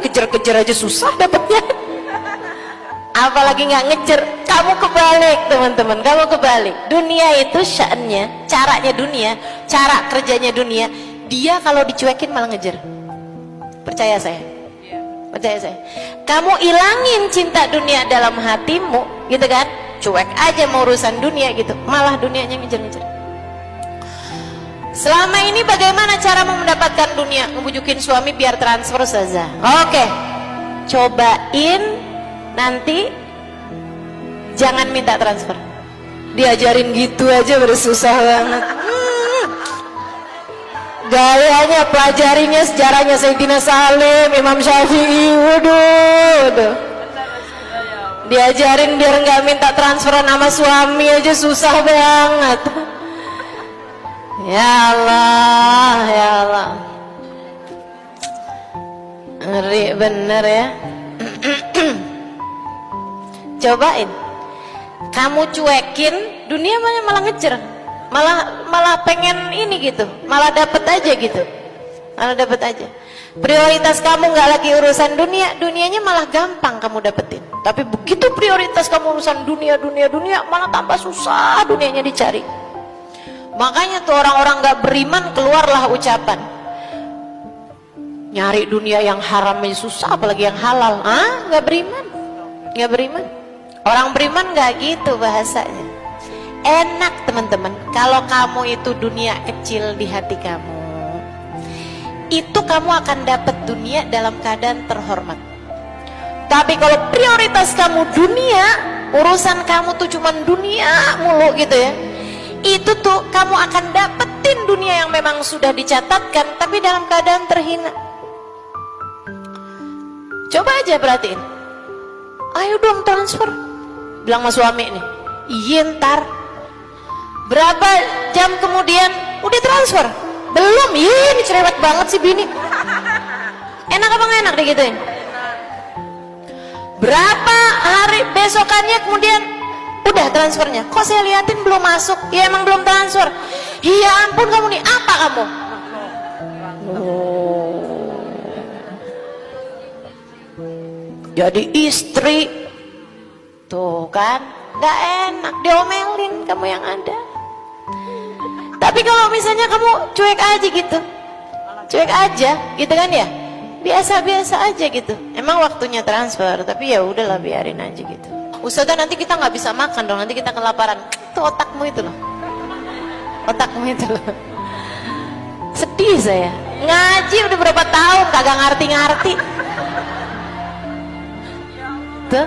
kejar-kejar aja susah dapatnya. Apalagi nggak ngejar. Kamu kebalik teman-teman, kamu kebalik. Dunia itu sya'annya, caranya dunia, cara kerjanya dunia, dia kalau dicuekin malah ngejar. Percaya saya, percaya saya. Kamu ilangin cinta dunia dalam hatimu gitu kan, cuek aja mau urusan dunia gitu, malah dunianya ngejar-ngejar. Selama ini bagaimana cara mendapatkan dunia? Ngebujukin suami biar transfer saja. Oke, cobain nanti jangan minta transfer. Diajarin gitu aja bersusah banget. Gayanya pelajarinya sejarahnya Sayyidina Salim, Imam Syafi'i, waduh. Diajarin biar nggak minta transferan sama suami aja susah banget. Ya Allah, ya Allah, ngeri bener ya. Cobain, kamu cuekin, dunia malah ngejar, malah pengen ini gitu, malah dapet aja gitu, malah dapet aja. Prioritas kamu nggak lagi urusan dunia, dunianya malah gampang kamu dapetin. Tapi begitu prioritas kamu urusan dunia, malah tambah susah dunianya dicari. Makanya tuh orang-orang gak beriman keluarlah ucapan, nyari dunia yang haram aja susah apalagi yang halal. Gak beriman, gak beriman. Orang beriman gak gitu bahasanya. Enak teman-teman kalau kamu itu dunia kecil di hati kamu, itu kamu akan dapat dunia dalam keadaan terhormat. Tapi kalau prioritas kamu dunia, urusan kamu tuh cuman dunia mulu gitu ya, itu tuh kamu akan dapetin dunia yang memang sudah dicatatkan tapi dalam keadaan terhina. Coba aja perhatiin, ayo dong transfer, bilang sama suami nih, iya ntar. Berapa jam kemudian udah transfer? Belum, iya ini cerewet banget sih bini. Enak apa gak enak digituin? Berapa hari besokannya kemudian udah transfernya, kok saya liatin belum masuk? Ya emang belum transfer. Iya ampun kamu nih, apa kamu? Jadi istri tuh kan gak enak, diomelin kamu yang ada. Tapi kalau misalnya kamu cuek aja gitu, cuek aja gitu kan ya, biasa-biasa aja gitu. Emang waktunya transfer, tapi ya udahlah biarin aja gitu. Ustazah nanti kita nggak bisa makan dong, nanti kita kelaparan. Itu otakmu itu loh, otakmu itu loh. Sedih saya, ngaji udah berapa tahun kagak ngerti-ngerti. Tuh,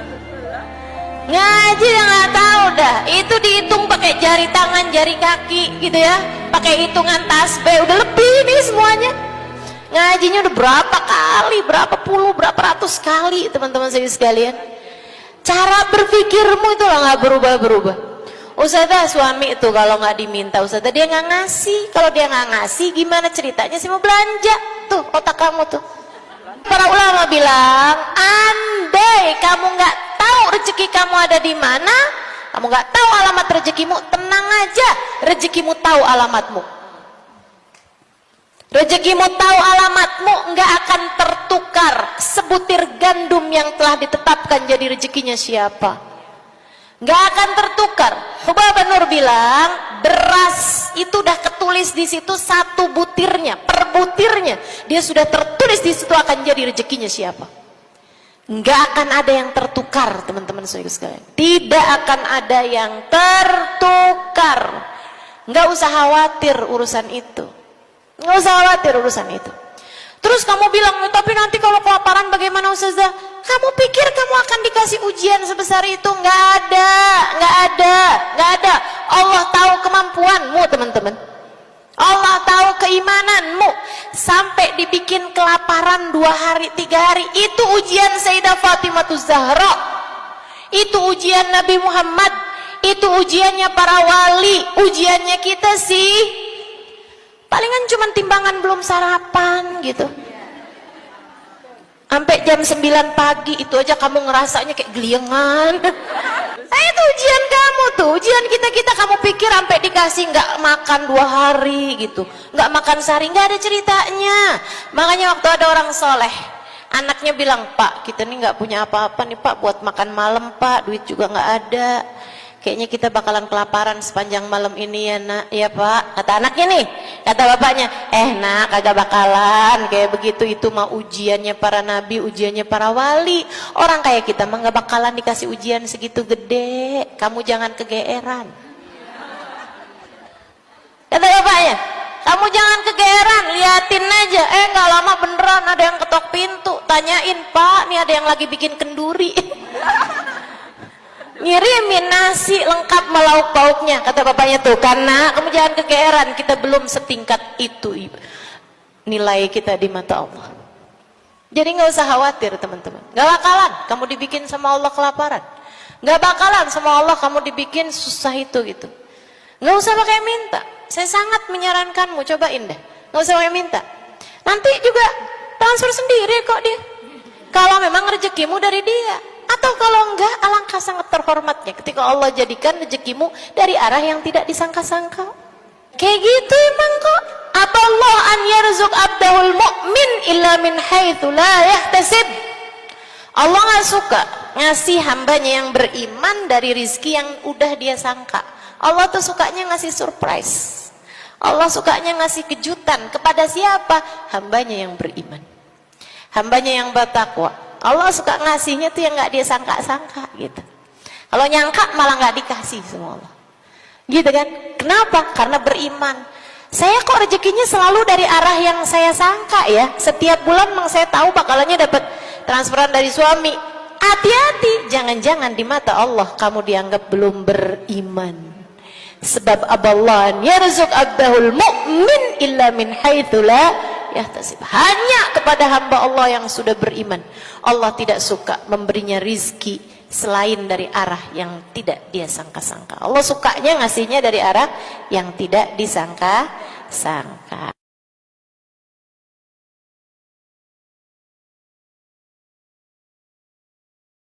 ngaji yang nggak tahu dah. Itu dihitung pakai jari tangan, jari kaki gitu ya, pakai hitungan tasbih udah lebih nih semuanya. Ngajinya udah berapa kali, berapa puluh, berapa ratus kali teman-teman saya sekalian. Cara berpikirmu itu lah nggak berubah-berubah. Ustazah suami itu kalau nggak diminta Ustazah dia nggak ngasih. Kalau dia nggak ngasih gimana ceritanya sih mau belanja? Tuh otak kamu tuh. Para ulama bilang, andai kamu nggak tahu rezeki kamu ada di mana, kamu nggak tahu alamat rezekimu, tenang aja, rezekimu tahu alamatmu. Rezekimu tahu alamatmu, nggak akan tertukar sebutir gandum yang telah ditetapkan jadi rezekinya siapa. Nggak akan tertukar. Hubab Nur bilang, beras itu udah ketulis di situ satu butirnya, per butirnya dia sudah tertulis di situ akan jadi rezekinya siapa. Nggak akan ada yang tertukar teman-teman sekalian. Tidak akan ada yang tertukar. Nggak usah khawatir urusan itu. Nggak usah khawatir urusan itu. Terus kamu bilang, tapi nanti kalau kelaparan bagaimana Ustazah? Kamu pikir kamu akan dikasih ujian sebesar itu? Nggak ada, nggak ada, nggak ada. Allah tahu kemampuanmu teman-teman. Allah tahu keimananmu. Sampai dibikin kelaparan 2 hari, 3 hari. Itu ujian Sayyidah Fatimah Zahra. Itu ujian Nabi Muhammad. Itu ujiannya para wali. Ujiannya kita sih palingan cuman timbangan belum sarapan gitu. Sampai jam 9 pagi itu aja kamu ngerasanya kayak geliengan. Nah itu ujian kamu tuh, ujian kita kamu pikir sampai dikasih nggak makan 2 hari gitu, nggak makan sehari, nggak ada ceritanya. Makanya waktu ada orang soleh Anaknya bilang, Pak, kita nih nggak punya apa-apa nih Pak, buat makan malam Pak, duit juga nggak ada. Kayaknya kita bakalan kelaparan sepanjang malam ini ya nak. Ya Pak, kata anaknya nih. Kata bapaknya, nak kagak bakalan kayak begitu, itu mah ujiannya para nabi, ujiannya para wali. Orang kayak kita mah nggak bakalan dikasih ujian segitu gede. Kamu jangan kegeeran. Kata bapaknya, kamu jangan kegeeran, liatin aja. Nggak lama beneran ada yang ketok pintu. Tanyain, Pak, nih ada yang lagi bikin kenduri. Ngirimin nasi lengkap melauk pauknya. Kata bapaknya, tuh karena kamu jangan kegeeran, kita belum setingkat itu nilai kita di mata Allah. Jadi nggak usah khawatir teman-teman, nggak bakalan kamu dibikin sama Allah kelaparan, nggak bakalan sama Allah kamu dibikin susah itu gitu. Nggak usah pakai minta. Saya sangat menyarankanmu, cobain deh, nggak usah pakai minta. Nanti juga transfer sendiri kok dia, kalau memang rezekimu dari dia. Atau kalau enggak, alangkah sangat terhormatnya ketika Allah jadikan rezekimu dari arah yang tidak disangka-sangka. Kayak gitu emang kok. Aballah an yarzuq abdahul mu'min illa min haitsu la yahtasib. Allah nggak suka ngasih hambanya yang beriman dari rizki yang udah dia sangka. Allah tuh sukanya ngasih surprise. Allah sukanya ngasih kejutan kepada siapa? Hambanya yang beriman, hambanya yang bertakwa. Allah suka ngasihnya tuh yang nggak dia sangka-sangka gitu. Kalau nyangka malah nggak dikasih sama Allah. Gitu kan? Kenapa? Karena beriman. Saya kok rezekinya selalu dari arah yang saya sangka ya. Setiap bulan memang saya tahu bakalannya dapat transferan dari suami. Hati-hati, jangan-jangan di mata Allah kamu dianggap belum beriman. Sebab aballan yarzuq abdahul mu'min illa min haitsu la yahtasib. Hanya kepada hamba Allah yang sudah beriman, Allah tidak suka memberinya rizki selain dari arah yang tidak dia sangka-sangka. Allah sukanya ngasihnya dari arah yang tidak disangka-sangka.